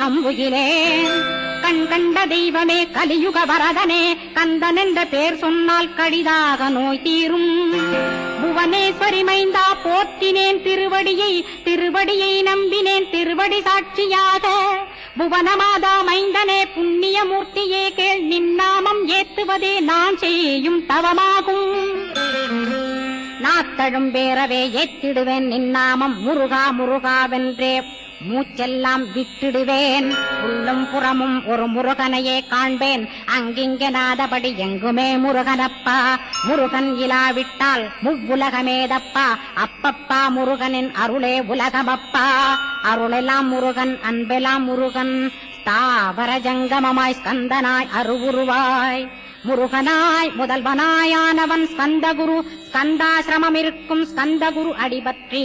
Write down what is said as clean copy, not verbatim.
அம்புகிலேன் கண் கண்ட தெய்வமே கலியுக வரதனே கந்தன் என்ற பேர் சொன்னால் கடிதாக நோய் தீரும். புவனேஸ்வரி மைந்தா போற்றினேன் திருவடியை நம்பினேன் திருவடி சாட்சியாக. புவனமாதா மைந்தனே புண்ணியமூர்த்தியே கேள் நின்னாமம் ஏத்துவதே நான் செய்யும் தவமாகும். நாத்தழும் பேரவே ஏத்திடுவேன் நின்னாமம் முருகா முருகாவென்றே மூச்செல்லாம் விட்டிடுவேன். உள்ளும் புறமும் ஒரு முருகனையே காண்பேன் அங்கிங்கனாதபடி எங்குமே முருகனப்பா. முருகன் இலாவிட்டால் முவ்வுலகமேதப்பா. அப்பப்பா முருகனின் அருளே உலகமப்பா. அருளெல்லாம் முருகன் அன்பெல்லாம் முருகன் ஸ்தாவர ஜங்கமமாய் ஸ்கந்தனாய் அருவுருவாய் முருகனாய் முதல்வனாயானவன் ஸ்கந்தகுரு. ஸ்கந்தாசிரமம் இருக்கும் ஸ்கந்தகுரு அடிபற்றி